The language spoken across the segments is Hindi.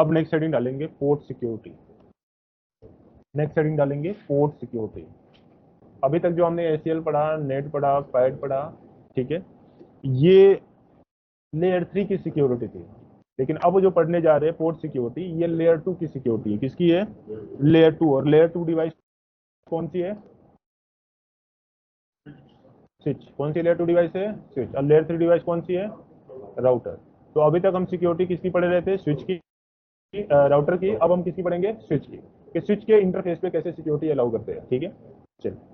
अब नेक्स्ट हेडिंग डालेंगे पोर्ट सिक्योरिटी। नेक्स्ट हेडिंग डालेंगे पोर्ट सिक्योरिटी। अभी तक जो हमने एसीएल पढ़ा, नेट पढ़ा, पैड पढ़ा, ठीक है, ये लेयर 3 की सिक्योरिटी थी। लेकिन अब जो पढ़ने जा रहे हैं पोर्ट सिक्योरिटी, ये लेयर 2 की सिक्योरिटी है। किसकी है? लेयर 2। और लेयर 2 डिवाइस कौन सी है? स्विच। कौन सी लेयर 2 डिवाइस है? स्विच। और लेयर 3 डिवाइस कौन सी है? राउटर। तो अभी तक हम सिक्योरिटी किसकी पढ़ रहे थे? स्विच की, राउटर की। अब हम किसकी पढ़ेंगे? स्विच की, कि स्विच के इंटरफेस पे कैसे सिक्योरिटी अलाउ करते हैं। ठीक है, चलिए।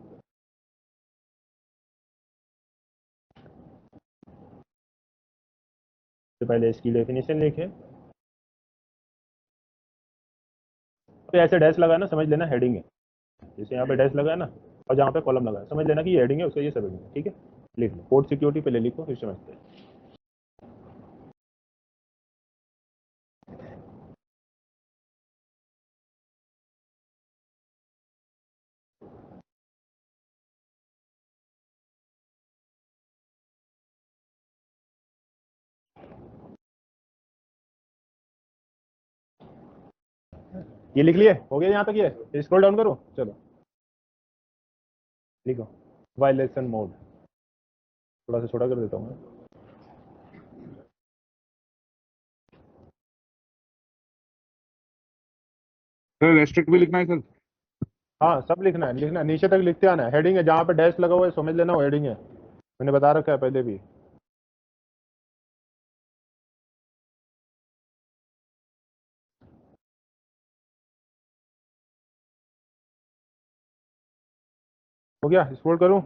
तो पहले इसकी डेफिनेशन लिखे, तो ऐसे डैश लगा ना, समझ लेना हेडिंग है। जैसे यहाँ पे डैश लगा है ना, और जहाँ पे कॉलम लगा है, समझ लेना कि ये हेडिंग है, उसका ये सब हेडिंग है। ठीक है, लिख लो पोर्ट सिक्योरिटी, पहले लिखो फिर समझते हैं। ये लिख लिए? हो गया यहाँ तक? ये स्क्रॉल डाउन करो, चलो लिखो वायलेशन मोड। थोड़ा सा छोटा कर देता हूँ मैं। सर रेस्ट्रिक्ट भी लिखना है सर? हाँ, सब लिखना है, लिखना है, नीचे तक लिखते आना है। हेडिंग है, जहाँ पे डैश लगा हुआ है समझ लेना वो हेडिंग है। मैंने बता रखा है पहले भी। हो गया? स्क्रॉल करूँ?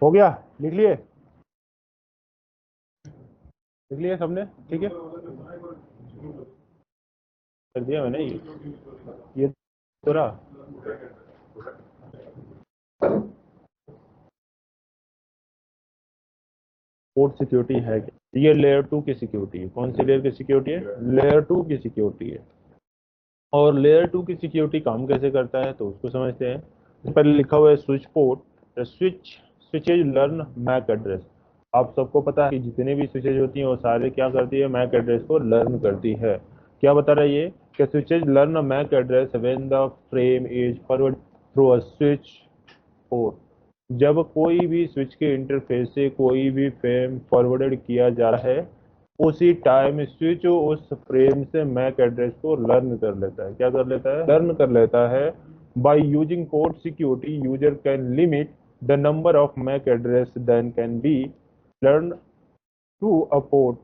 हो गया, लिख लिए, लिख लिया सबने, ठीक है, कर दिया मैंने ये तो रहा। पोर्ट सिक्योरिटी है क्या? ये लेयर 2 की सिक्योरिटी है। कौन सी लेयर की सिक्योरिटी है? लेयर 2 की सिक्योरिटी है। और लेयर 2 की सिक्योरिटी काम कैसे करता है तो उसको समझते हैं। तो पहले लिखा हुआ है switch port, switches learn MAC address. आप सबको पता है कि जितने भी स्विचेज होती हैं वो सारे क्या करती है, मैक एड्रेस को लर्न करती है। क्या बता रहा है ये कि switches learn MAC address when the frame is forward through a switch port. जब कोई भी स्विच के इंटरफेस से कोई भी फ्रेम फॉरवर्डेड किया जा रहा है, उसी टाइम स्विच उस फ्रेम से मैक एड्रेस को लर्न कर लेता है। क्या कर लेता है? लर्न कर लेता है। By using port security user can limit the number of MAC address then can be learn to a port,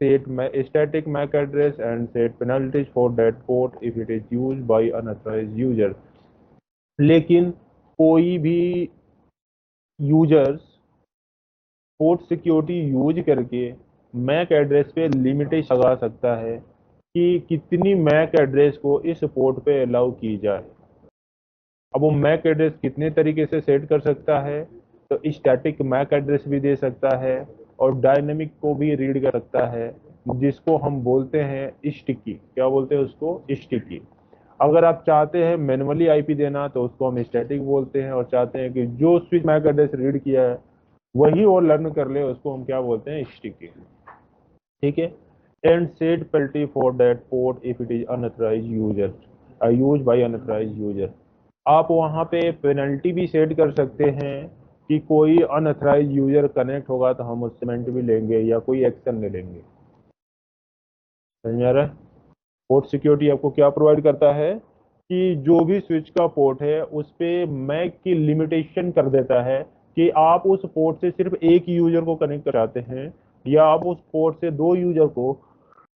set static MAC address and set penalties for that port if it is used by unauthorized user। लेकिन कोई भी यूजर्स पोर्ट सिक्योरिटी यूज करके मैक एड्रेस पे लिमिटेशन लगा सकता है कि कितनी मैक एड्रेस को इस पोर्ट पे अलाउ की जाए। अब वो मैक एड्रेस कितने तरीके से सेट कर सकता है, तो स्टैटिक मैक एड्रेस भी दे सकता है और डायनेमिक को भी रीड कर सकता है, जिसको हम बोलते हैं स्टिकी। क्या बोलते हैं उसको? स्टिकी। अगर आप चाहते हैं मैनुअली आईपी देना तो उसको हम स्टैटिक बोलते हैं, और चाहते हैं कि जो स्विच मैक एड्रेस रीड किया है वही और लर्न कर ले, उसको हम क्या बोलते हैं? स्टिकी। ठीक है। And set penalty for that port if it is unauthorised user use by unauthorised user. आप वहां पे पेनल्टी भी सेट कर सकते हैं कि कोई अनऑथराइज्ड यूजर कनेक्ट होगा तो हम उससे पेनल्टी भी लेंगे या कोई एक्शन ले लेंगे। समझ में आ रहा है? पोर्ट सिक्योरिटी आपको क्या प्रोवाइड करता है कि जो भी स्विच का पोर्ट है उस पे मैक की लिमिटेशन कर देता है कि आप उस पोर्ट से सिर्फ एक यूजर को कनेक्ट कराते हैं, या आप उस पोर्ट से दो यूजर को,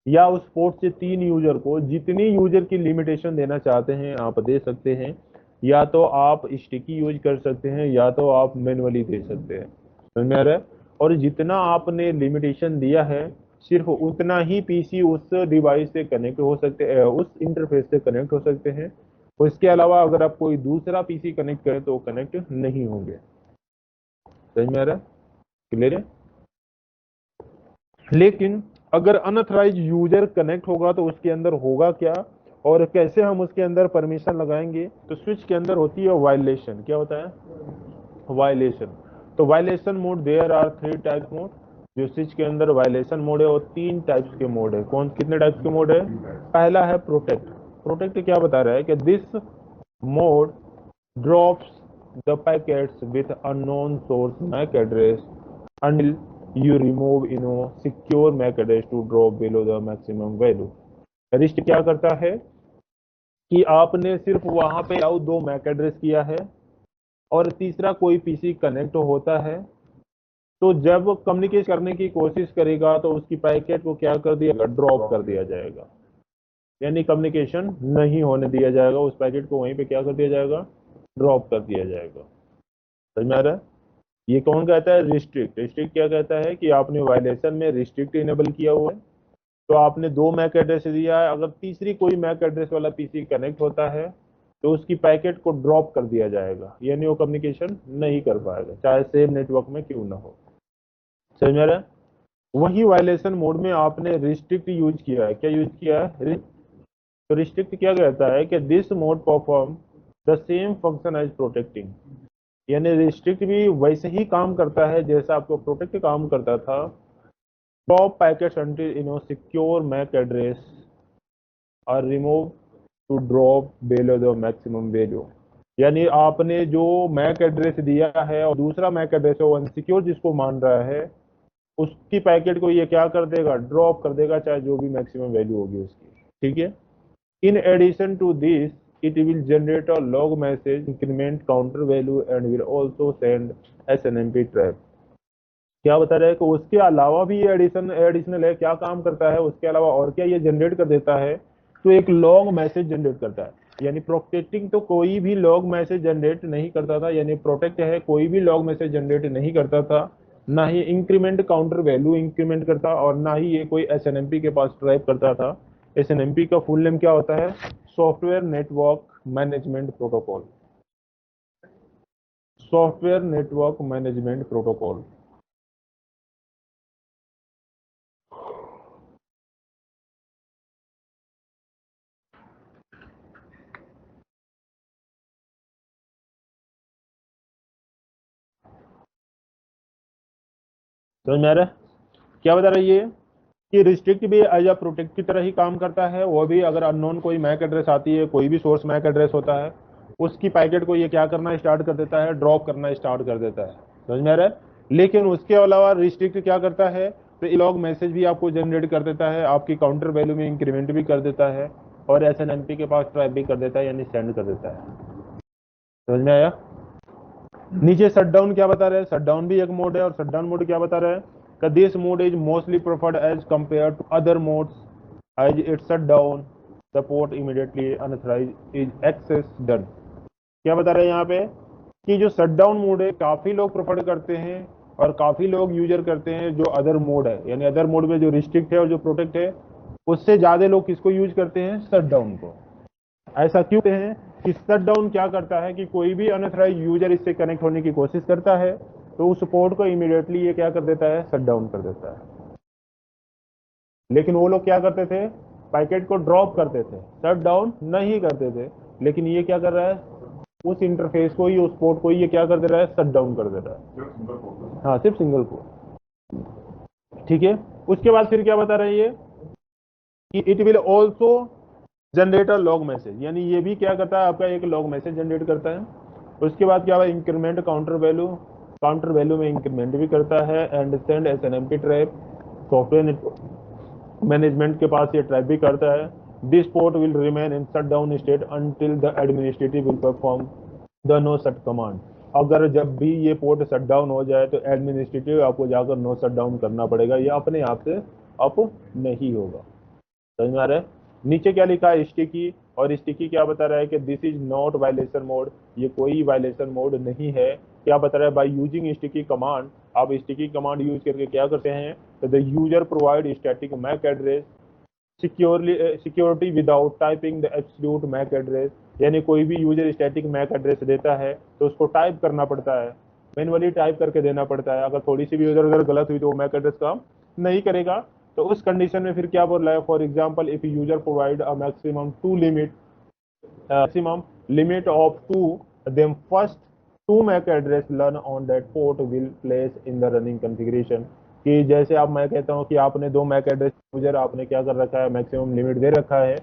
या उस पोर्ट से तीन यूजर को। जितनी यूजर की लिमिटेशन देना चाहते हैं आप दे सकते हैं, या तो आप स्टिकी यूज कर सकते हैं या तो आप मैनुअली दे सकते हैं। समझ में आ रहा है? और जितना आपने लिमिटेशन दिया है सिर्फ उतना ही पीसी उस डिवाइस से कनेक्ट हो सकते हैं, उस इंटरफेस से कनेक्ट हो सकते हैं। उसके अलावा अगर आप कोई दूसरा पीसी कनेक्ट करें तो कनेक्ट नहीं होंगे। समझ में आ रहा है? क्लियर है? लेकिन अगर अनऑथराइज यूजर कनेक्ट होगा तो उसके अंदर होगा क्या और कैसे हम उसके अंदर परमिशन लगाएंगे? तो स्विच के अंदर होती है वायलेशन। क्या होता है? वायलेशन। तो violation mode, there are 3 type mode. जो स्विच के अंदर वायलेशन मोड है वो 3 टाइप्स के मोड है। कौन कितने टाइप्स के मोड है? पहला है प्रोटेक्ट। प्रोटेक्ट क्या बता रहा है कि this mode drops the packets with unknown source MAC address until you remove secure MAC address to drop below the maximum value। Wrist क्या करता है कि आपने सिर्फ वहां पे अलाउ 2 मैक एड्रेस किया है और तीसरा कोई पीसी कनेक्ट होता है, तो जब कम्युनिकेट करने की कोशिश करेगा तो उसकी पैकेट को क्या कर दिया? ड्रॉप कर दिया जाएगा, यानी कम्युनिकेशन नहीं होने दिया जाएगा। उस पैकेट को वहीं पे क्या कर दिया जाएगा? ड्रॉप कर दिया जाएगा। समझ में आ रहा है? ये कौन कहता है? रिस्ट्रिक्ट। रिस्ट्रिक्ट क्या कहता है कि आपने वायलेशन में रिस्ट्रिक्ट इनेबल किया हुआ है, तो आपने 2 मैक एड्रेस दिया है, अगर तीसरी कोई मैक एड्रेस वाला पीसी कनेक्ट होता है तो उसकी पैकेट को ड्रॉप कर दिया जाएगा, यानी वो कम्युनिकेशन नहीं कर पाएगा, चाहे सेम नेटवर्क में क्यों ना हो। समझ में आ रहा है? वही वायलेशन मोड में आपने रिस्ट्रिक्ट यूज किया है। क्या यूज किया है? तो रिस्ट्रिक्ट क्या कहता है कि this mode perform the same function as protecting. यानी रिस्ट्रिक्ट भी वैसे ही काम करता है जैसा आपको प्रोटेक्ट काम करता था। Top packets until secure MAC address are removed to drop below the maximum value। यानी आपने जो मैक एड्रेस दिया है और दूसरा मैक एड्रेस है वो अनसिक्योर जिसको मान रहा है, उसकी पैकेट को ये क्या कर देगा? ड्रॉप कर देगा, चाहे जो भी मैक्सिमम वैल्यू होगी उसकी। ठीक है। In addition to this, it will generate a log message, increment counter value and will also send SNMP trap। क्या बता रहा है कि उसके अलावा भी ये एडिशनल है। क्या काम करता है उसके अलावा और क्या ये जनरेट कर देता है? तो एक लॉग मैसेज जनरेट करता है। यानी प्रोटेक्टिंग तो कोई भी लॉग मैसेज जनरेट नहीं करता था, यानी प्रोटेक्ट है कोई भी लॉग मैसेज जनरेट नहीं करता था, ना ही इंक्रीमेंट काउंटर वैल्यू इंक्रीमेंट करता और ना ही ये कोई एसएनएमपी के पास ट्रैप करता था। एसएनएमपी का फुल नेम क्या होता है? Software network management protocol. Software network management protocol. समझ में आ रहा है क्या बता रही है? कि रिस्ट्रिक्ट भी एज अ प्रोटेक्ट की तरह ही काम करता है। वो भी अगर अननोन कोई मैक एड्रेस आती है, कोई भी सोर्स मैक एड्रेस होता है, उसकी पैकेट को ये क्या करना स्टार्ट कर देता है? ड्रॉप करना स्टार्ट कर देता है। समझ में आ रहा है? लेकिन उसके अलावा रिस्ट्रिक्ट क्या करता है? तो लॉग मैसेज भी आपको जनरेट कर देता है, आपकी काउंटर वैल्यू में इंक्रीमेंट भी कर देता है, और एसएनएमपी के पास ट्रैप भी कर देता है, यानी सेंड कर देता है। समझ में आया? नीचे शटडाउन क्या बता रहा है? शटडाउन भी एक मोड है, और शटडाउन मोड क्या बता रहा है? कि this mode is mostly preferred as compare to other modes as it shut down the port immediately unauthorised is access done. क्या बता रहे हैं यहाँ पे? कि जो शटडाउन मोड है काफी लोग प्रेफर करते हैं और काफी लोग यूजर करते हैं जो अदर मोड है, यानी अदर मोड में जो रिस्ट्रिक्ट है और जो प्रोटेक्ट है, उससे ज्यादा लोग किसको यूज करते हैं? शटडाउन को। ऐसा क्यों है कि शटडाउन क्या करता है कि कोई भी अनऑथराइज्ड यूजर इससे कनेक्ट होने की कोशिश करता है तो उस पोर्ट को इमीडिएटली ये क्या कर देता है? शटडाउन कर देता है। लेकिन वो लोग क्या करते थे? पैकेट को ड्रॉप करते थे, शट डाउन नहीं करते थे। लेकिन ये क्या कर रहा है? उस इंटरफेस को ही, उस पोर्ट को ही ये क्या कर दे रहा है? शट डाउन कर दे रहा है। हाँ, सिर्फ सिंगल पोर्ट। ठीक है। उसके बाद फिर क्या बता रही है कि it will also generate a log message, यानी ये भी क्या करता है? आपका एक लॉग मैसेज जनरेट करता है। उसके बाद क्या हुआ? Increment counter value, counter value में इंक्रीमेंट भी करता है, and send SNMP trap, software management के पास ये ट्रैप भी करता है। This port will remain in shut down state until the administrative will perform the no shut command. अगर जब भी ये पोर्ट शट डाउन हो जाए तो एडमिनिस्ट्रेटिव आपको जाकर नो शट डाउन करना पड़ेगा, ये अपने आप से अप नहीं होगा। समझ में आ रहा है? नीचे क्या लिखा है? स्टिकी। और स्टिकी क्या बता रहा है कि this is not violation mode, ये कोई वायलेशन मोड नहीं है। क्या बता रहा है? बाय यूजिंग स्टिकी कमांड, आप स्टिकी कमांड यूज करके क्या करते हैं? तो the user provide static MAC address security without typing the absolute MAC address, यानी कोई भी यूजर स्टैटिक मैक एड्रेस देता है तो उसको टाइप करना पड़ता है, मैनुअली टाइप करके देना पड़ता है। अगर थोड़ी सी भी उधर उधर गलत हुई तो वो मैक एड्रेस काम नहीं करेगा। तो उस कंडीशन में फिर क्या बोल रहा है? For example if user provide a maximum to limit, maximum limit of two, then first two MAC address learn on that port will place in the running configuration। कि जैसे आप, मैं कहता हूँ कि आपने दो मैक एड्रेस यूजर आपने क्या कर रखा है? मैक्सिमम लिमिट दे रखा है,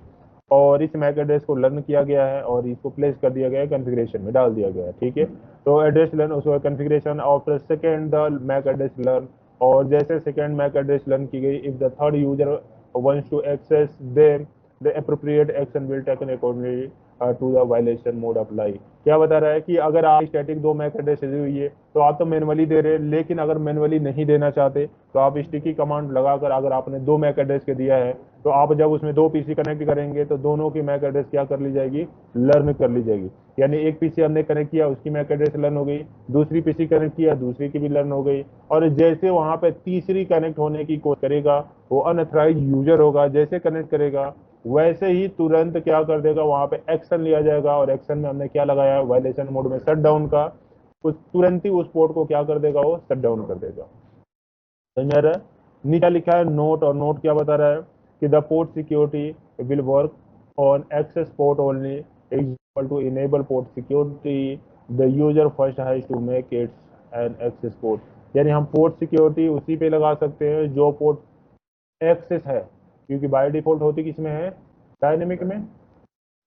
और इस मैक एड्रेस को लर्न किया गया है और इसको प्लेस कर दिया गया है, कॉन्फ़िगरेशन में डाल दिया गया है। ठीक है। तो एड्रेस लर्न, उसका configuration after second the MAC address learn, और जैसे सेकंड मैक एड्रेस लर्न की गई, if the third user wants to access them the appropriate action will taken accordingly to the violation mode apply। क्या बता रहा है कि अगर आप स्टैटिक दो मैक एड्रेस दी हुई है तो आप तो मैनुअली दे रहे हैं, लेकिन अगर मैनुअली नहीं देना चाहते तो आप स्टिकी कमांड लगाकर, अगर आपने दो मैक एड्रेस के दिया है तो आप जब उसमें दो पीसी कनेक्ट करेंगे तो दोनों की मैक एड्रेस क्या कर ली जाएगी? लर्न कर ली जाएगी। यानी एक पीसी हमने कनेक्ट किया, उसकी मैक एड्रेस लर्न हो गई, दूसरी पीसी कनेक्ट किया, दूसरी की भी लर्न हो गई, और जैसे वहां पे तीसरी कनेक्ट होने की कोशिश करेगा वो अनऑथराइज्ड यूजर होगा, जैसे कनेक्ट करेगा वैसे ही तुरंत क्या कर देगा? वहां पे एक्शन लिया जाएगा, और एक्शन में हमने क्या लगाया? वायलेशन मोड में शट डाउन का। उस तुरंत ही उस पोर्ट को क्या कर देगा? वो शट डाउन कर देगा। समझ में आ रहा है? नीचे लिखा है नोट, और नोट क्या बता रहा है कि the port security will work on access port only, example to enable port security the user first has to make its an access port. यानी हम पोर्ट सिक्योरिटी उसी पे लगा सकते हैं जो पोर्ट एक्सेस है, क्योंकि बाय डिफॉल्ट होती किसमें है? डायनेमिक में।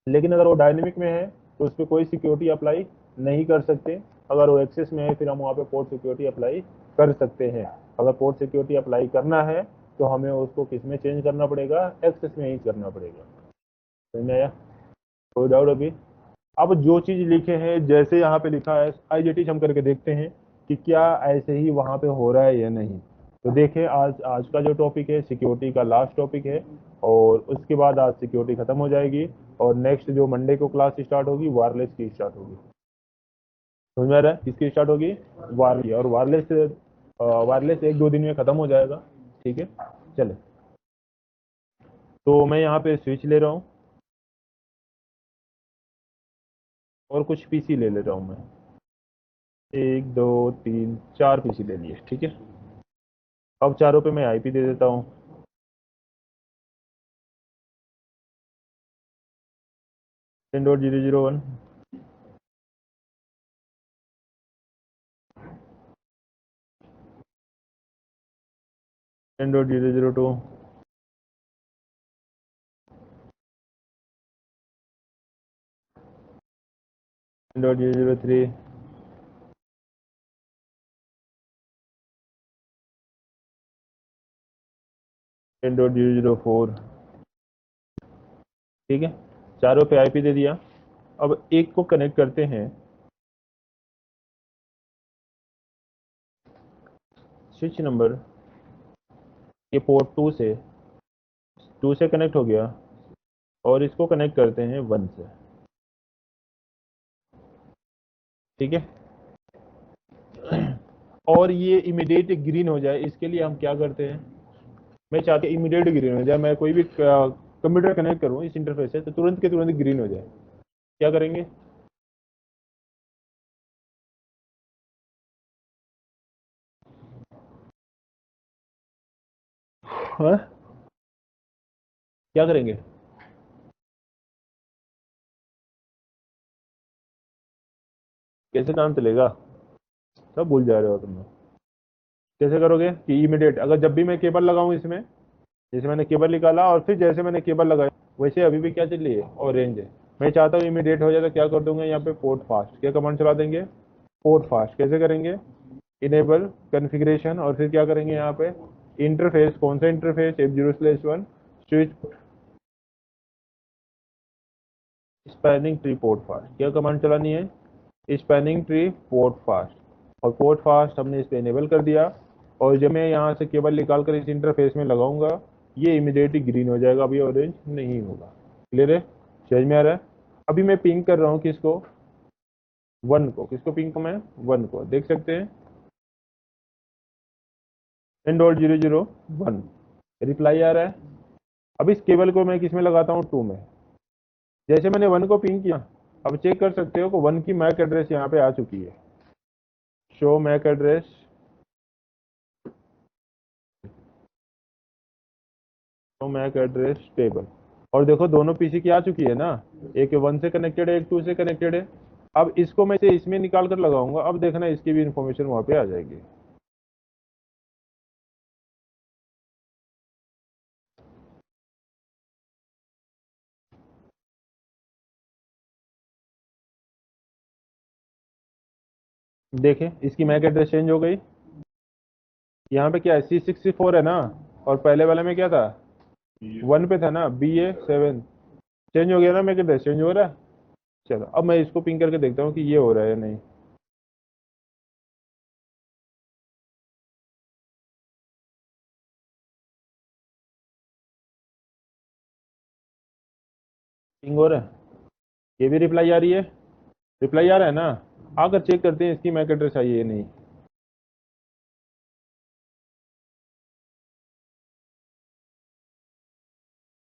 लेकिन अगर वो डायनेमिक में है तो उस पर कोई सिक्योरिटी अप्लाई नहीं कर सकते। अगर वो एक्सेस में है फिर हम वहाँ पे पोर्ट सिक्योरिटी अप्लाई कर सकते हैं। अगर पोर्ट सिक्योरिटी अप्लाई करना है तो हमें उसको किस में चेंज करना पड़ेगा? एक्सेस में ही करना पड़ेगा। समझ में आया? कोई डाउट अभी? अब जो चीज लिखे हैं, जैसे यहाँ पे लिखा है आईजेटी, हम करके देखते हैं कि क्या ऐसे ही वहाँ पे हो रहा है या नहीं। तो देखिए, आज का जो टॉपिक है सिक्योरिटी का लास्ट टॉपिक है, और उसके बाद आज सिक्योरिटी खत्म हो जाएगी और नेक्स्ट जो मंडे को क्लास स्टार्ट होगी वायरलेस की स्टार्ट होगी। समझ में आ रहा है? किसकी स्टार्ट होगी? वायरलेस। और वायरलेस 1-2 दिन में खत्म हो जाएगा। ठीक है, चले। तो मैं यहाँ पे स्विच ले रहा हूँ और कुछ पीसी ले रहा हूँ मैं। 1 2 3 4 पीसी ले लिए। ठीक है, अब चारों पे मैं आईपी दे देता हूँ। 10.0.0.1, 10.0.0.2, 10.0.0.3, 10.0.0.4। ठीक है, चारों पे आईपी दे दिया। अब एक को कनेक्ट करते हैं स्विच नंबर, ये पोर्ट 2 से कनेक्ट हो गया और इसको कनेक्ट करते हैं 1 से। ठीक है, और ये इमीडिएट ग्रीन हो जाए इसके लिए हम क्या करते हैं, मैं चाहती इमीडिएट ग्रीन हो जाए, मैं कोई भी कंप्यूटर कनेक्ट करूँ इस इंटरफेस से तो तुरंत के तुरंत ग्रीन हो जाए। क्या करेंगे? हाँ? क्या करेंगे? कैसे काम चलेगा? सब भूल जा रहे हो तुम लोग। कैसे करोगे कि इमीडिएट, अगर जब भी मैं केबल लगाऊं इसमें, जैसे मैंने केबल निकाला और फिर जैसे मैंने केबल लगाया वैसे अभी भी क्या चल रही है? ऑरेंज है। मैं चाहता हूँ इमीडिएट हो जाए तो क्या कर दूंगा यहाँ पे पोर्ट फास्ट, क्या कमांड चला देंगे? Port fast. कैसे करेंगे? इनेबल कॉन्फ़िगरेशन और फिर क्या करेंगे यहाँ पे? इंटरफेस, कौन सा interface? F0/1 switch spanning tree port fast. क्या कमांड चलानी है? Spanning tree port fast. और पोर्ट फास्ट हमने इस पे इनेबल कर दिया और जब मैं यहाँ से केबल निकाल कर इस इंटरफेस में लगाऊंगा ये इमीडिएटली ग्रीन हो जाएगा, अभी ऑरेंज नहीं होगा। क्लियर है? समझ में आ रहा है? अभी मैं पिंग कर रहा हूँ किसको? 1 को। किसको पिंग को? मैं 1 को। देख सकते हैं 10.0.0.1 रिप्लाई आ रहा है। अब इस केबल को मैं किस में लगाता हूँ? 2 में। जैसे मैंने 1 को पिंग किया, अब चेक कर सकते हो कि 1 की मैक एड्रेस यहाँ पे आ चुकी है। Show MAC address, show MAC address table. और देखो दोनों पीसी की आ चुकी है ना, एक 1 से कनेक्टेड है, एक 2 से कनेक्टेड है। अब इसको मैं से इसमें निकाल कर लगाऊंगा, अब देखना इसकी भी इंफॉर्मेशन वहां पे आ जाएगी। देखें इसकी मैक एड्रेस चेंज हो गई। यहाँ पे क्या है? C64 है ना, और पहले वाले में क्या था? 1 पे था ना, BA7। चेंज हो गया ना, मैक एड्रेस चेंज हो रहा है। चलो अब मैं इसको पिंग करके देखता हूँ कि ये हो रहा है या नहीं। पिंग हो रहा है, ये भी रिप्लाई आ रही है। रिप्लाई आ रहा है ना, आकर चेक करते हैं इसकी मैक एड्रेस आई है या नहीं।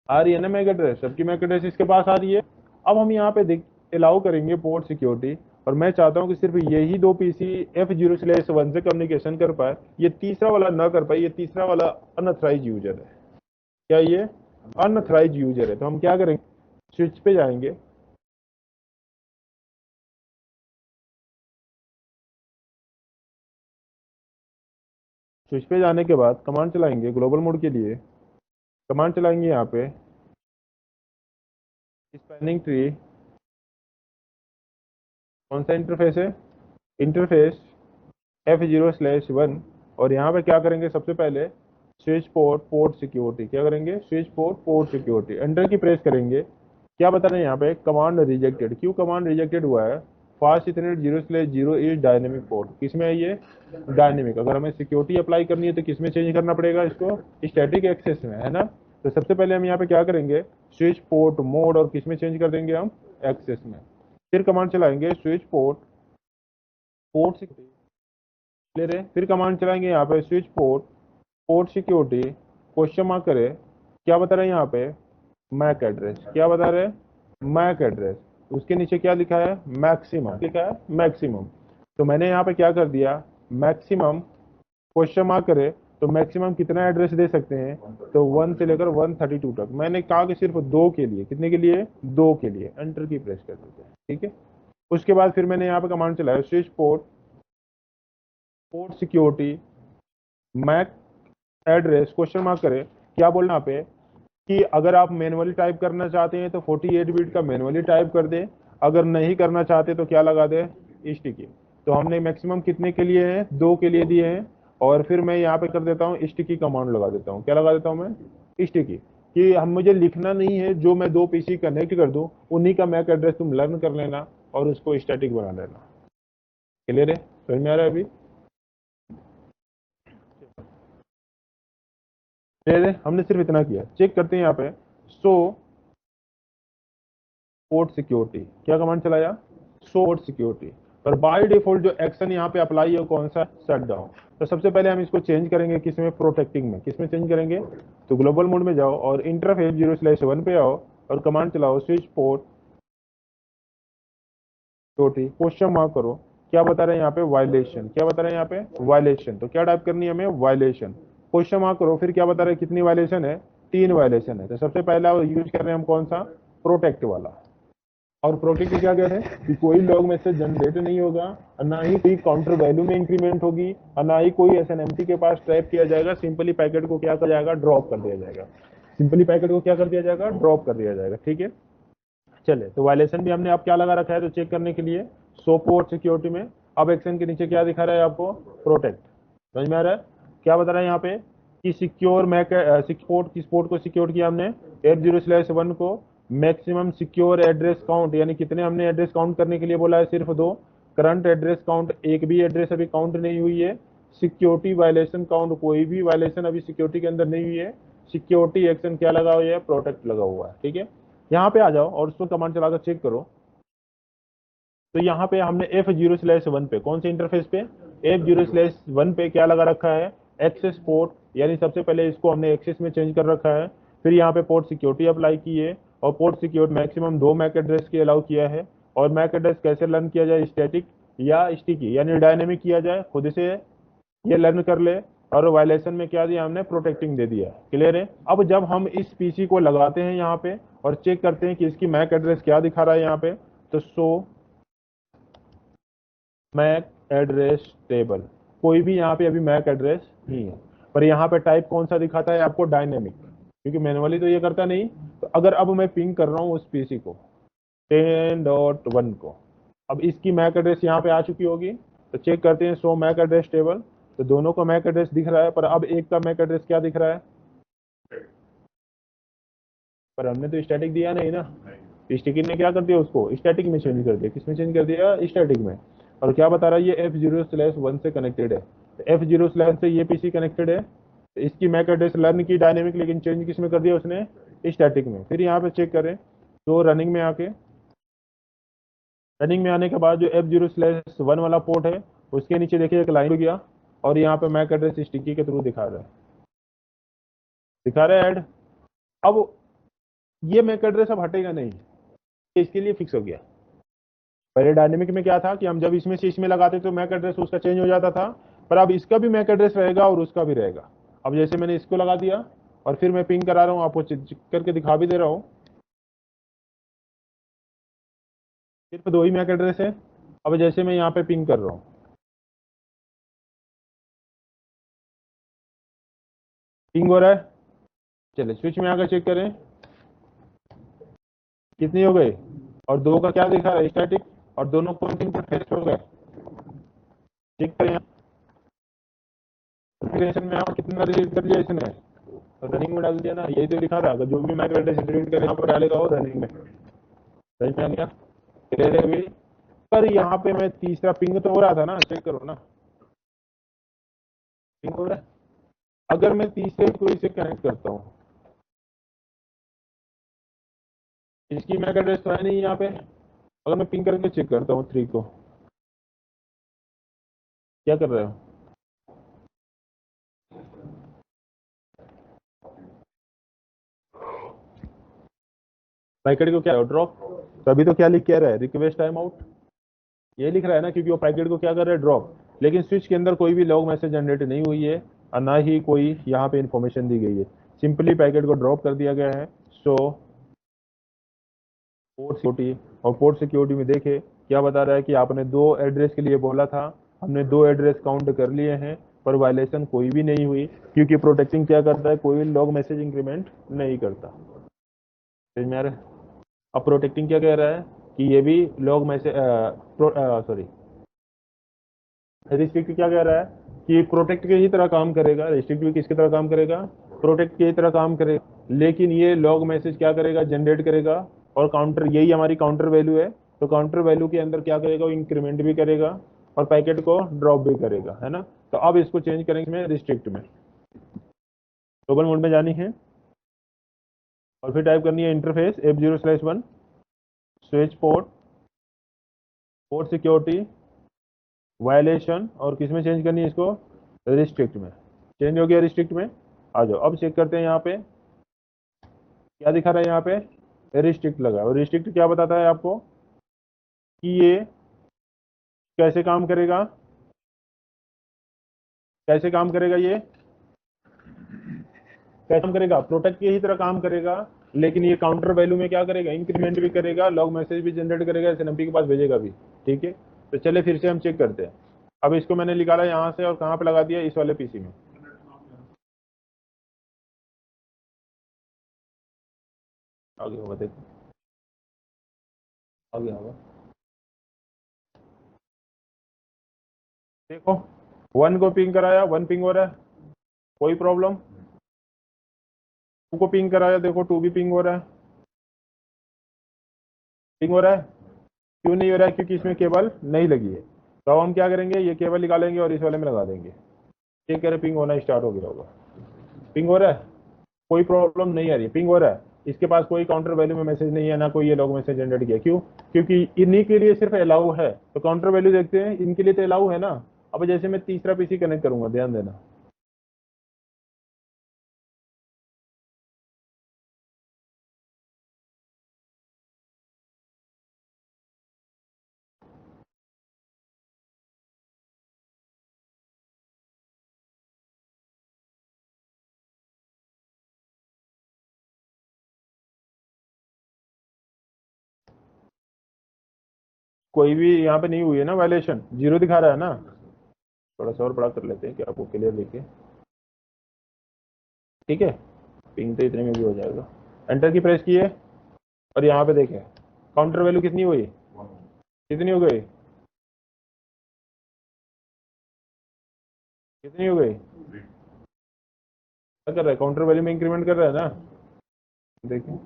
आ रही है ना मैक एड्रेस, सबकी मैक एड्रेस इसके पास आ रही है। अब हम यहाँ पे देख अलाउ करेंगे पोर्ट सिक्योरिटी, और मैं चाहता हूँ कि सिर्फ यही 2 पीसी F0/1 से कम्युनिकेशन कर पाए, ये तीसरा वाला ना कर पाए। ये तीसरा वाला अनऑथराइज यूजर है। क्या ये अनऑथराइज यूजर है? तो हम क्या करेंगे, स्विच पे जाएंगे, स्विच पे जाने के बाद कमांड चलाएंगे ग्लोबल मोड के लिए। कमांड चलाएंगे यहाँ पे स्पैनिंग ट्री, कौन सा इंटरफेस है? Interface F0/1। और यहाँ पे क्या करेंगे? सबसे पहले स्विच पोर्ट पोर्ट सिक्योरिटी। क्या करेंगे? Switch port port security, enter की प्रेस करेंगे। क्या बता रहे हैं यहाँ पे? Command rejected. क्यों कमांड रिजेक्टेड हुआ है? Fast Ethernet 0/0 is dynamic port. किसमें है ये? डायनेमिक। अगर हमें सिक्योरिटी अप्लाई करनी है तो किसमें चेंज करना पड़ेगा इसको? स्टैटिक एक्सेस में, है ना। तो सबसे पहले हम यहाँ पे क्या करेंगे, स्विच पोर्ट मोड और किस में चेंज कर देंगे हम, एक्सेस में। फिर कमांड चलाएंगे स्विच पोर्ट, पोर्ट सिक्योरिटी ले रहे, फिर कमांड चलाएंगे यहाँ पे switch port, port security, question mark करे, क्या बता रहे हैं यहाँ पे, मैक एड्रेस, क्या बता रहे हैं, मैक एड्रेस। उसके नीचे क्या लिखा है, मैक्सिमम लिखा है, मैक्सिमम। तो मैंने यहाँ पे क्या कर दिया, मैक्सिमम क्वेश्चन मार्क करे, तो मैक्सिमम कितना एड्रेस दे सकते हैं, तो 1 से लेकर 132 तक। मैंने कहा कि सिर्फ 2 के लिए, कितने के लिए, 2 के लिए। एंटर की प्रेस कर देते हैं, ठीक है। उसके बाद फिर मैंने यहाँ पे कमांड चलाया switch port, port security, MAC address, question mark करे, क्या बोलना यहाँ पे कि अगर आप मैनुअली टाइप करना चाहते हैं तो 48 बिट का मैनुअली टाइप कर दे, अगर नहीं करना चाहते तो क्या लगा दे, स्टिकी। तो हमने मैक्सिमम कितने के लिए है, 2 के लिए दिए हैं। और फिर मैं यहाँ पे कर देता हूँ स्टिकी कमांड लगा देता हूँ, क्या लगा देता हूँ मैं, स्टिकी, कि हम मुझे लिखना नहीं है, जो मैं 2 पीसी कनेक्ट कर दूं उन्हीं का मैक एड्रेस तुम लर्न कर लेना और उसको स्टैटिक बना लेना। क्लियर है, समझ में आ रहा है अभी, क्लियर है। हमने सिर्फ इतना किया, चेक करते हैं यहाँ पे सो पोर्ट सिक्योरिटी, क्या कमांड चलाया, शो पोर्ट सिक्योरिटी। पर बाय डिफॉल्ट जो एक्शन यहाँ पे अप्लाई है वो कौन सा, शट डाउन। तो सबसे पहले हम इसको चेंज करेंगे किसमें, प्रोटेक्टिंग में। किसमें चेंज करेंगे, तो ग्लोबल मोड में जाओ और इंटरफेस 0/1 पे आओ और कमांड चलाओ switch port security, question mark करो, क्या बता रहे हैं यहाँ पे, वायलेशन, क्या बता रहे हैं यहाँ पे, वायलेशन। तो क्या टाइप करनी है हमें, वायलेशन, क्वेश्चन मार्क करो, फिर क्या बता रहे हैं, कितनी वायलेशन है, 3 वायलेशन है। तो सबसे पहला यूज कर रहे हैं हम कौन सा, प्रोटेक्ट वाला। और प्रोटेक्ट क्या कह रहे हैं कि कोई लॉग मैसेज जनरेट नहीं होगा, और ना ही कोई काउंटर वैल्यू में इंक्रीमेंट होगी, और ना ही कोई एसएनएमटी के पास ट्रैप किया जाएगा। सिंपली पैकेट को क्या किया जाएगा, ड्रॉप कर दिया जाएगा। सिंपली पैकेट को क्या कर दिया जाएगा, ड्रॉप कर दिया जाएगा, ठीक है। चले, तो वायलेशन भी हमने अब क्या लगा रखा है, तो चेक करने के लिए सो पोर्ट सिक्योरिटी में अब एक्शन के नीचे क्या दिखा रहा है आपको, प्रोटेक्ट। समझ में आ रहा है, क्या बता रहा है यहाँ पे कि सिक्योर मैक पोर्ट, किस पोर्ट को सिक्योर किया हमने, 80/1 को मैक्सिमम सिक्योर एड्रेस काउंट, यानी कितने हमने एड्रेस काउंट करने के लिए बोला है, सिर्फ 2। करंट एड्रेस काउंट, एक भी एड्रेस अभी काउंट नहीं हुई है। सिक्योरिटी वायलेशन काउंट, कोई भी वायलेशन अभी सिक्योरिटी के अंदर नहीं हुई है। सिक्योरिटी एक्शन क्या लगा हुआ है, प्रोटेक्ट लगा हुआ है, ठीक है। यहाँ पे आ जाओ और उसको कमांड चलाकर चेक करो। तो यहाँ पे हमने F0/1 पे, कौन से इंटरफेस पे, F0/1 पे क्या लगा रखा है, एक्सेस पोर्ट, यानी सबसे पहले इसको हमने एक्सेस में चेंज कर रखा है। फिर यहाँ पे पोर्ट सिक्योरिटी अप्लाई की है, और port security maximum 2 MAC address के अलाउ किया है। और मैक एड्रेस कैसे लर्न किया जाए, स्टैटिक या स्टिकी, यानी डायनेमिक किया जाए, खुद से ये लर्न कर ले। और वायलेशन में क्या दिया हमने, प्रोटेक्टिंग दे दिया। क्लियर है। अब जब हम इस पीसी को लगाते हैं यहाँ पे और चेक करते हैं कि इसकी मैक एड्रेस क्या दिखा रहा है यहाँ पे, तो शो मैक एड्रेस टेबल, कोई भी यहाँ पे अभी मैक एड्रेस नहीं है। पर यहाँ पे टाइप कौन सा दिखाता है आपको, डायनेमिक, क्योंकि मैनुअली तो ये करता नहीं। तो अगर अब मैं पिंग कर रहा हूँ उस पीसी को 10.1 को, अब इसकी मैक एड्रेस यहाँ पे आ चुकी होगी। तो चेक करते हैं शो मैक एड्रेस टेबल, तो दोनों का मैक एड्रेस दिख रहा है, पर अब एक का मैक एड्रेस क्या दिख रहा है, पर हमने तो स्टैटिक दिया नहीं ना। स्टैटिक ने क्या कर दिया, उसको स्टैटिक में चेंज कर दिया। किसमें चेंज कर दिया, स्टैटिक में। और क्या बता रहा है, ये F0/1 से कनेक्टेड है। तो F0/1 से ये पीसी कनेक्टेड है, तो इसकी मैक एड्रेस लर्न की डायनेमिक, लेकिन चेंज किसमें कर दिया उसने, स्टैटिक में। फिर यहाँ पे चेक करें तो रनिंग में आके, रनिंग में आने के बाद जो F0/1 वाला पोर्ट है उसके नीचे देखिए एक लाइन हो गया, और यहाँ पे मैक एड्रेस स्टिकी के थ्रू दिखा रहा है, दिखा रहा है ऐड। अब ये मैक एड्रेस अब हटेगा नहीं, इसके लिए फिक्स हो गया। पहले डायनेमिक में क्या था कि हम जब इसमें से इसमें लगाते तो मैक एड्रेस उसका चेंज हो जाता था, पर अब इसका भी मैक एड्रेस रहेगा और उसका भी रहेगा। अब जैसे मैंने इसको लगा दिया और फिर मैं पिंग करा रहा हूँ, आपको चेक करके दिखा भी दे रहा हूँ, सिर्फ 2 ही मैक एड्रेस है। अब जैसे मैं यहाँ पे पिंग कर रहा हूँ, पिंग हो रहा है। चलिए स्विच में आकर चेक करें कितनी हो गई, और 2 का क्या दिखा रहा है, स्टैटिक, और दोनों कौन से इंटरफेस हो गए, चेक करें। कॉन्फ़िगरेशन में आप कितना डिलीट कर दिया इसने, रनिंग में डाल दिया ना, यही तो दिखा रहा है। जो भी मैक एड्रेस डिलीट कर यहाँ पर डालेगा वो रनिंग में, समझ में आ गया, क्लियर है अभी। पर यहाँ पे मैं तीसरा पिंग तो हो रहा था ना, चेक करो ना, पिंग हो रहा है। अगर मैं तीसरे को इसे कनेक्ट करता हूँ, इसकी मैक एड्रेस तो है नहीं यहाँ पे। अगर मैं पिंग करके चेक करता हूँ 3 को, क्या कर रहे हो? पैकेट को क्या ड्रॉप, तो अभी तो क्या लिख के रहा है, रिक्वेस्ट टाइम आउट, ये लिख रहा है ना, क्योंकि वो पैकेट को क्या कर रहा है, ड्रॉप। लेकिन स्विच के अंदर कोई भी लॉग मैसेज जनरेट नहीं हुई है और ना ही कोई यहाँ पे इंफॉर्मेशन दी गई है, सिंपली पैकेट को ड्रॉप कर दिया गया है। सो पोर्ट सिक्योरिटी, और पोर्ट सिक्योरिटी में देखे क्या बता रहा है कि आपने 2 एड्रेस के लिए बोला था, हमने 2 एड्रेस काउंट कर लिए हैं, पर वायलेशन कोई भी नहीं हुई, क्योंकि प्रोटेक्टिंग क्या करता है, कोई लॉग मैसेज इंक्रीमेंट नहीं करता। समझ में आ रहा है? अब प्रोटेक्टिंग क्या कह रहा है कि ये भी लॉग मैसेज, सॉरी, रिस्ट्रिक्ट क्या कह रहा है कि प्रोटेक्ट की ही तरह काम करेगा, रिस्ट्रिक्ट भी किसकी तरह काम करेगा, प्रोटेक्ट की ही तरह काम करेगा, लेकिन ये लॉग मैसेज क्या करेगा, जनरेट करेगा, और काउंटर, यही हमारी काउंटर वैल्यू है, तो काउंटर वैल्यू के अंदर क्या करेगा, वो इंक्रीमेंट भी करेगा और पैकेट को ड्रॉप भी करेगा, है ना। तो अब इसको चेंज करेंगे में रिस्ट्रिक्ट में, ग्लोबल मोड में जानी है, और फिर टाइप करनी है interface F0/1 switch port, port security, violation, और किस में चेंज करनी है इसको, रिस्ट्रिक्ट में। चेंज हो गया रिस्ट्रिक्ट में। आ जाओ अब चेक करते हैं यहाँ पे क्या दिखा रहा है, यहाँ पे रिस्ट्रिक्ट लगा, और रिस्ट्रिक्ट क्या बताता है आपको कि ये कैसे काम करेगा, कैसे काम करेगा, ये कैसे काम करेगा, प्रोटेक्ट की ही तरह काम करेगा, लेकिन ये काउंटर वैल्यू में क्या करेगा, इंक्रीमेंट भी करेगा, लॉग मैसेज भी जनरेट करेगा, एसएनएमपी के पास भेजेगा भी। ठीक है, तो चले फिर से हम चेक करते हैं। अब इसको मैंने निकाला यहाँ से और कहाँ पे लगा दिया, इस वाले पीसी में। आगे होगा, देखो आगे होगा, देखो 1 को पिंग कराया, 1 पिंग हो रहा है, कोई प्रॉब्लम। 2 को पिंग कराया, देखो 2 भी पिंग हो रहा है, पिंग हो रहा है। क्यों नहीं हो रहा है, क्योंकि इसमें केबल नहीं लगी है। तो अब हम क्या करेंगे, ये केबल निकालेंगे और इस वाले में लगा देंगे। चेक करें, पिंग होना स्टार्ट हो गया होगा, पिंग हो रहा है, कोई प्रॉब्लम नहीं आ रही है, पिंग हो रहा है। इसके पास कोई काउंटर वैल्यू में मैसेज नहीं है, ना कोई ये लॉग मैसेज जनरेट किया, क्यों, क्योंकि इन्हीं के लिए सिर्फ अलाउ है, तो काउंटर वैल्यू देखते हैं, इनके लिए तो अलाउ है ना। अब जैसे मैं तीसरा पीसी कनेक्ट करूंगा, ध्यान देना, कोई भी यहाँ पे नहीं हुई है ना वायलेशन, जीरो दिखा रहा है ना। थोड़ा सा और बड़ा कर लेते हैं कि आपको क्लियर दिखे, ठीक है। पिंग तो इतने में भी हो जाएगा। एंटर की प्रेस किए, और यहाँ पे देखें काउंटर वैल्यू कितनी हुई, कितनी हो गई, कितनी हो गई, क्या कर रहा है, काउंटर वैल्यू में इंक्रीमेंट कर रहा है ना। देखिए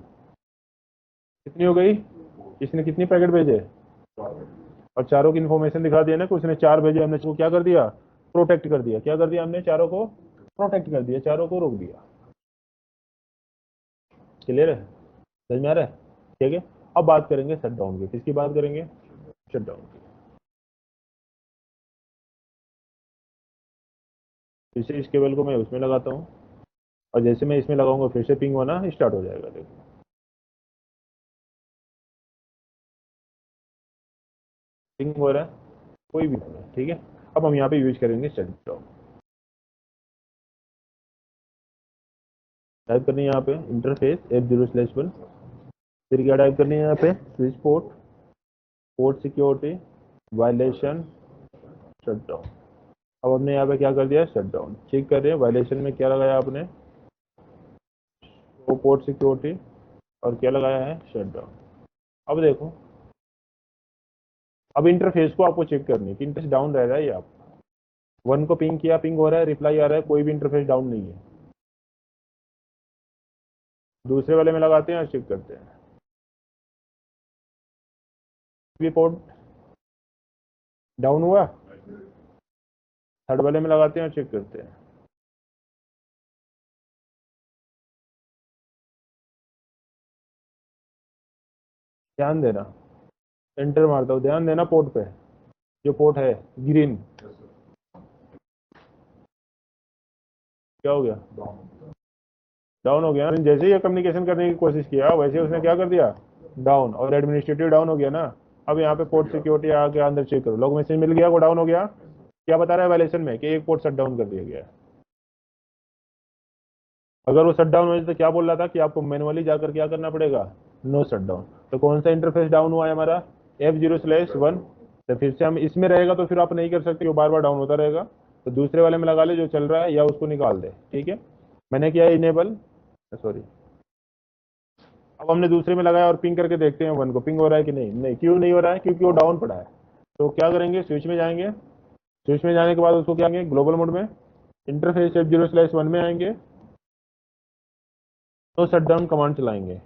कितनी हो गई, इसने कितनी पैकेट भेजे, और चारों की इन्फॉर्मेशन दिखा दिया ना कि उसने 4 भेजे, हमने इसको क्या कर दिया, प्रोटेक्ट कर दिया, क्या कर दिया हमने, चारों को प्रोटेक्ट कर दिया, चारों को रोक दिया। क्लियर है, समझ में आ रहा है? ठीक है, अब बात करेंगे शट डाउन की, किसकी बात करेंगे, शट डाउन की। फिर से इस केबल को मैं उसमें लगाता हूँ, और जैसे मैं इसमें लगाऊंगा फिर से पिंग होना स्टार्ट हो जाएगा, देखो पिंग हो रहा है, कोई भी नहीं है, ठीक है। अब हम यहाँ पे यूज करेंगे शट डाउन, टाइप करनी है यहाँ पे इंटरफेस F0/1, फिर क्या टाइप करनी है यहाँ पे, switch port, port security, violation, shut down. अब हमने यहाँ पे क्या कर दिया, शट डाउन। चेक कर रहे हैं वायलेशन में क्या लगाया आपने, वो पोर्ट सिक्योरिटी, और क्या लगाया है, शट डाउन। अब देखो, अब इंटरफेस को आपको चेक करनी है कि इंटरफेस डाउन रह रहा है या आप 1 को पिंग किया, पिंग हो रहा है, रिप्लाई आ रहा है, कोई भी इंटरफेस डाउन नहीं है। दूसरे वाले में लगाते हैं और चेक करते हैं, पोर्ट डाउन हुआ, थर्ड वाले में लगाते हैं और चेक करते हैं। ध्यान देना, एंटर मारता हूँ, ध्यान देना पोर्ट पे, जो पोर्ट है ग्रीन, क्या हो गया, डाउन हो गया ना। जैसे ही कम्युनिकेशन करने की कोशिश किया वैसे उसने क्या कर दिया, डाउन, और एडमिनिस्ट्रेटिव डाउन हो गया ना। अब यहाँ पे पोर्ट सिक्योरिटी आके अंदर चेक करो, लॉग मैसेज मिल गया, वो डाउन हो गया। क्या बता रहा है वायलेशन में कि एक पोर्ट शट डाउन कर दिया गया है। अगर वो शट डाउन हो जाए तो क्या बोल रहा था कि आपको मैनुअली जाकर क्या करना पड़ेगा, नो शट डाउन। तो कौन सा इंटरफेस डाउन हुआ है हमारा, F0/1। तो फिर से हम इसमें रहेगा तो फिर आप नहीं कर सकते, वो बार बार डाउन होता रहेगा। तो दूसरे वाले में लगा ले जो चल रहा है, या उसको निकाल दे, ठीक है। मैंने किया इनेबल, सॉरी, अब हमने दूसरे में लगाया और पिंग करके देखते हैं वन को पिंग हो रहा है कि नहीं। नहीं, क्यों नहीं हो रहा है, क्योंकि वो डाउन पड़ा है। तो क्या करेंगे, स्विच में जाएंगे, स्विच में जाने के बाद उसको क्या करेंगे, ग्लोबल मोड में इंटरफेस F0/1 में आएंगे, तो शट डाउन कमांड चलाएंगे।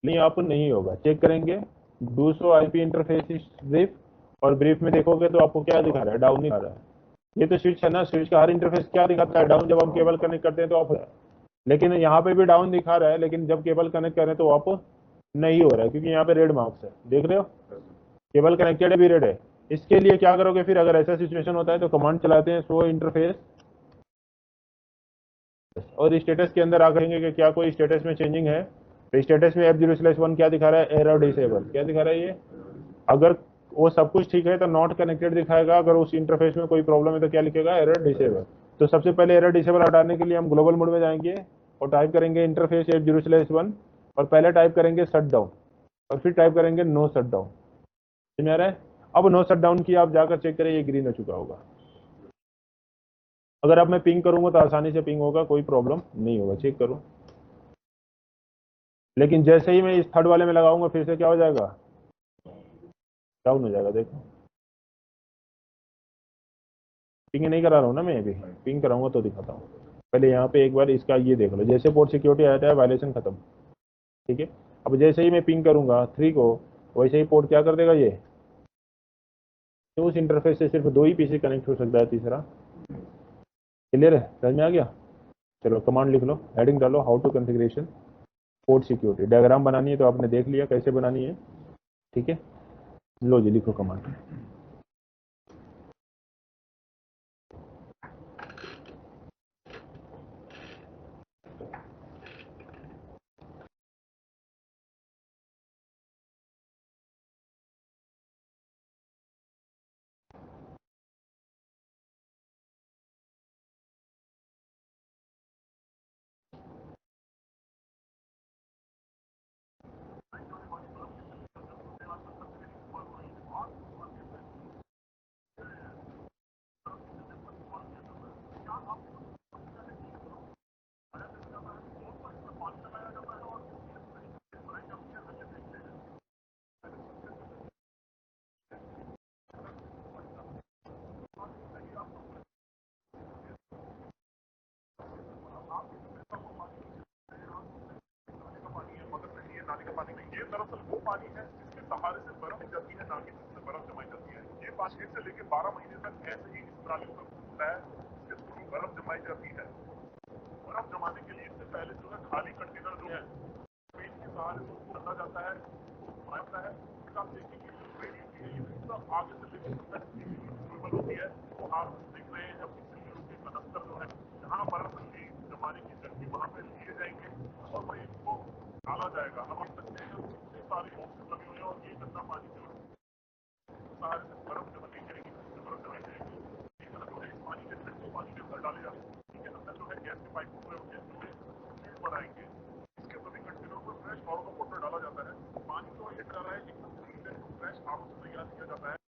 नहीं, आप नहीं होगा, चेक करेंगे 200 IP इंटरफेस ब्रीफ, और ब्रीफ में देखोगे तो आपको क्या दिखा रहा है, डाउन दिखा रहा है। ये तो स्विच है ना, स्विच का हर इंटरफेस क्या दिखाता है, डाउन। जब हम केबल कनेक्ट करते हैं तो ऑफ है, लेकिन यहाँ पे भी डाउन दिखा रहा है, लेकिन जब केबल कनेक्ट करें तो ऑफ नहीं हो रहा है, क्योंकि यहाँ पे रेड मार्क्स है, देख रहे हो, केबल कनेक्टेड है भी रेड है। इसके लिए क्या करोगे फिर, अगर ऐसा सिचुएशन होता है तो कमांड चलाते हैं शो इंटरफेस, और स्टेटस के अंदर आकरेंगे कि क्या कोई स्टेटस में चेंजिंग है। तो स्टेटस में F0/1 क्या दिखा रहा है, एरर डिसेबल, क्या दिखा रहा है ये। अगर वो सब कुछ ठीक है तो नॉट कनेक्टेड दिखाएगा, अगर उस इंटरफेस में कोई प्रॉब्लम है तो क्या लिखेगा, एरर डिसेबल। तो सबसे पहले एरर डिसेबल हटाने के लिए हम ग्लोबल मोड में जाएंगे और टाइप करेंगे इंटरफेस F0/1, और पहले टाइप करेंगे शट डाउन, और फिर टाइप करेंगे नो शट डाउन। समझ में आ रहा है। अब नो शट डाउन की आप जाकर चेक करें, ये ग्रीन हो चुका होगा। अगर अब मैं पिंग करूंगा तो आसानी से पिंग होगा, कोई प्रॉब्लम नहीं होगा, चेक करो। लेकिन जैसे ही मैं इस थर्ड वाले में लगाऊंगा फिर से क्या हो जाएगा, डाउन हो जाएगा। देखो, पिंग नहीं करा रहा हूँ ना मैं, अभी पिंग कराऊंगा तो दिखाता हूँ। पहले यहाँ पे एक बार इसका ये देख लो, जैसे पोर्ट सिक्योरिटी आया है वायलेशन खत्म, ठीक है। अब जैसे ही मैं पिंग करूंगा 3 को, वैसे ही पोर्ट क्या कर देगा ये, तो उस इंटरफेस से सिर्फ 2 ही पीसी कनेक्ट हो सकता है, तीसरा क्लियर है, समझ में आ गया। चलो कमांड लिख लो, हेडिंग डालो, how to configuration port security. Diagram बनानी है तो आपने देख लिया कैसे बनानी है, ठीक है। लो जी, लिखो कमांड। नाले का पानी नहीं, ये दरअसल वो पानी है जिसके सहारे से बर्फ जमती है, नाले से बर्फ जमाई जाती है। ये 5 से लेकर 12 महीने तक ऐसे ही इस नाले में घूमता है, जिससे पूरी बर्फ जमाई जाती है। बर्फ जमाने के लिए इससे पहले जो है खाली कंटेनर जो है पेन के सहारे से उसको रखा जाता है, आता है। आप देखेंगे जो ट्रेन होती है ये सब आगे से लेकर नॉर्मल होती है, वो आप देख रहे हैं जब के कनस्तर जो है जहाँ बर्फ जमाने की जगह वहाँ पे लिए जाएंगे और वही इसको डाला जाएगा। हम सकते हैं कितने सारे ऑप्शन लगे हुए हैं, और ये गंदा पानी जो है सहारे से बर्फ जमा नहीं करेगी, बर्फ जमाई जाएगी। इस तरह जो है पानी के ठंडे पानी के अंदर डाले जाते हैं, इसके अंदर जो है गैस के पाइप पूरे होते हैं जो फील्ड पर आएंगे। इसके सभी कंटेनर पर फ्रेश आर का वाटर डाला जाता है। पानी जो ये डरा है एकदम क्लीन है, फ्रेश आर से तैयार किया जाता है।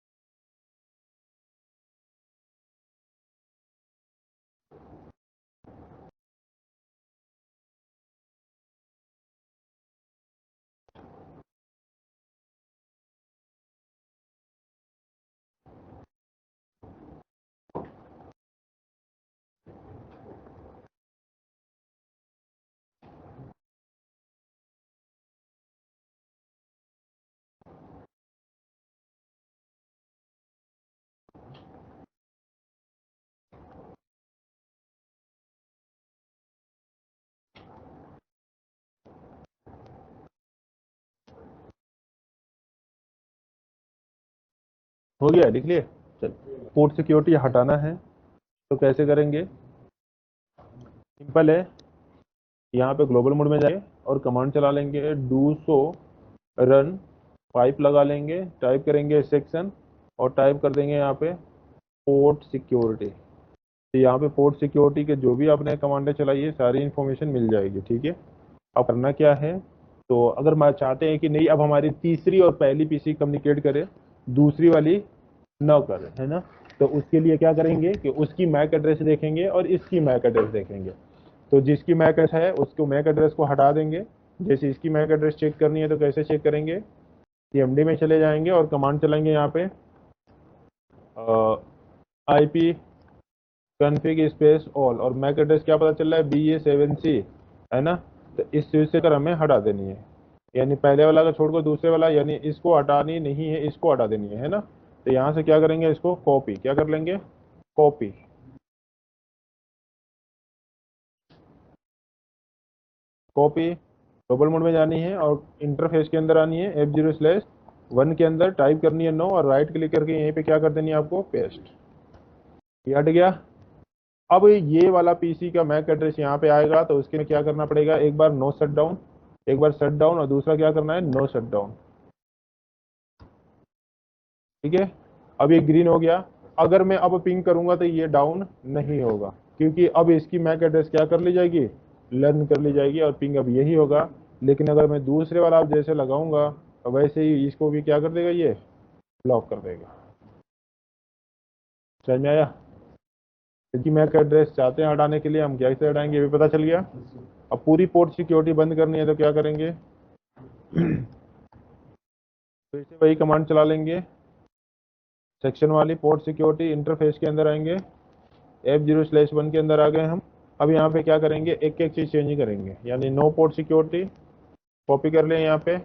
हो गया, लिख लिए। चल, पोर्ट सिक्योरिटी हटाना है तो कैसे करेंगे? सिंपल है, यहाँ पे ग्लोबल मोड में जाएंगे और कमांड चला लेंगे डू सो रन पाइप लगा लेंगे, टाइप करेंगे सेक्शन और टाइप कर देंगे यहाँ पे पोर्ट सिक्योरिटी। तो यहाँ पे पोर्ट सिक्योरिटी के जो भी आपने कमांडें चलाई है सारी इन्फॉर्मेशन मिल जाएगी, ठीक है। अब करना क्या है, तो अगर मैं चाहते हैं कि नहीं अब हमारी तीसरी और पहली पीसी कम्युनिकेट करे, दूसरी वाली न करे, है ना, तो उसके लिए क्या करेंगे कि उसकी मैक एड्रेस देखेंगे और इसकी मैक एड्रेस देखेंगे। तो जिसकी मैक एड्रेस है उसको मैक एड्रेस को हटा देंगे। जैसे इसकी मैक एड्रेस चेक करनी है तो कैसे चेक करेंगे, सीएमडी में चले जाएंगे और कमांड चलाएंगे यहाँ पे IP कन्फिग स्पेस ऑल और मैक एड्रेस क्या पता चल रहा है BA7C, है ना। तो इस स्विच से कर हमें हटा देनी है, यानी पहले वाला का छोड़कर दूसरे वाला, यानी इसको हटानी नहीं है, इसको हटा देनी है ना। तो यहाँ से क्या करेंगे, इसको कॉपी, क्या कर लेंगे, कॉपी। कॉपी ग्लोबल मोड में जानी है और इंटरफेस के अंदर आनी है, F0/1 के अंदर टाइप करनी है नो और राइट क्लिक करके यहीं पे क्या कर देनी है आपको, पेस्ट। ये हट गया। अब ये वाला पीसी का मैक एड्रेस यहाँ पे आएगा तो उसके लिए क्या करना पड़ेगा, एक बार नो शट डाउन, एक बार शट डाउन और दूसरा क्या करना है, नो शट डाउन, ठीक है। अब ये ग्रीन हो गया। अगर मैं अब पिंग करूंगा तो ये डाउन नहीं होगा क्योंकि अब इसकी मैक एड्रेस क्या कर ली जाएगी, लर्न कर ली जाएगी और पिंग अब यही होगा। लेकिन अगर मैं दूसरे वाला आप जैसे लगाऊंगा तो वैसे ही इसको भी क्या कर देगा, ये ब्लॉक कर देगा। समझ में आया? क्योंकि मैक एड्रेस चाहते हैं हटाने के लिए, हम कैसे हटाएंगे ये भी पता चल गया। अब पूरी पोर्ट सिक्योरिटी बंद करनी है तो क्या करेंगे फिर से वही कमांड चला लेंगे, सेक्शन वाली पोर्ट सिक्योरिटी, इंटरफेस के अंदर आएंगे, F0/1 के अंदर आ गए हम। अब यहाँ पे क्या करेंगे, एक एक चीज चेंज करेंगे, यानी नो पोर्ट सिक्योरिटी कॉपी कर लें यहाँ पे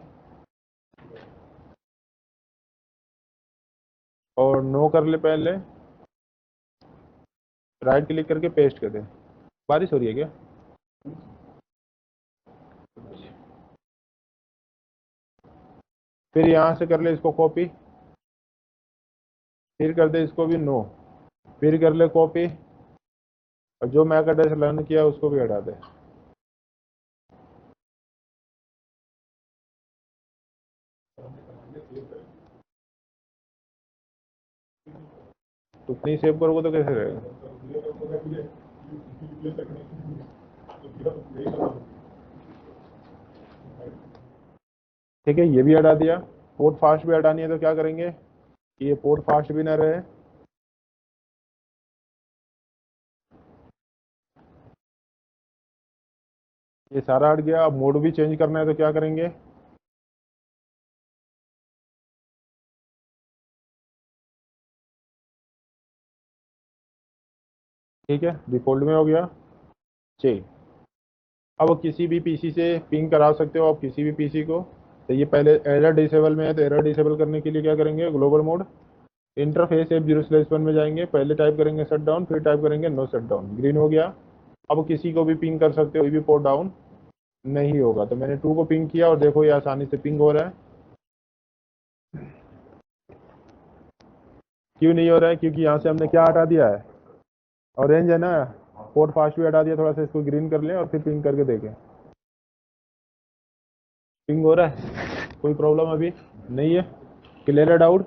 और नो कर ले, पहले राइट क्लिक करके पेस्ट कर दें। बारिश हो रही है क्या? फिर यहाँ से कर ले इसको कॉपी, फिर कर दे इसको भी नो, फिर कर ले कॉपी और जो मैक एड्रेस लर्न किया उसको भी हटा दे। तो नहीं सेव करोगे तो कैसे रहेगा? ठीक है, ये भी हटा दिया। पोर्ट फास्ट भी हटानी है तो क्या करेंगे, ये पोर्ट फास्ट भी ना रहे, ये सारा हट गया। अब मोड भी चेंज करना है तो क्या करेंगे, ठीक है, डिफॉल्ट में हो गया। चाहिए अब किसी भी पीसी से पिंग करा सकते हो आप किसी भी पीसी को। तो ये पहले एरर डिसेबल में है तो एरर डिसेबल करने के लिए क्या करेंगे, ग्लोबल मोड इंटरफेस F0/1 में जाएंगे, पहले टाइप करेंगे शट डाउन, फिर टाइप करेंगे नो शट डाउन, ग्रीन हो गया। अब किसी को भी पिंग कर सकते हो, कोई भी पोर्ट डाउन नहीं होगा। तो मैंने 2 को पिंग किया और देखो ये आसानी से पिंग हो रहा है। क्यों नहीं हो रहा है, क्योंकि यहाँ से हमने क्या हटा दिया है, ऑरेंज है ना, पोर्ट फास्ट भी हटा दिया। थोड़ा सा इसको ग्रीन कर लें और फिर पिंग करके देखें, पिंग हो रहा है, कोई प्रॉब्लम अभी नहीं है। क्लियर है डाउट?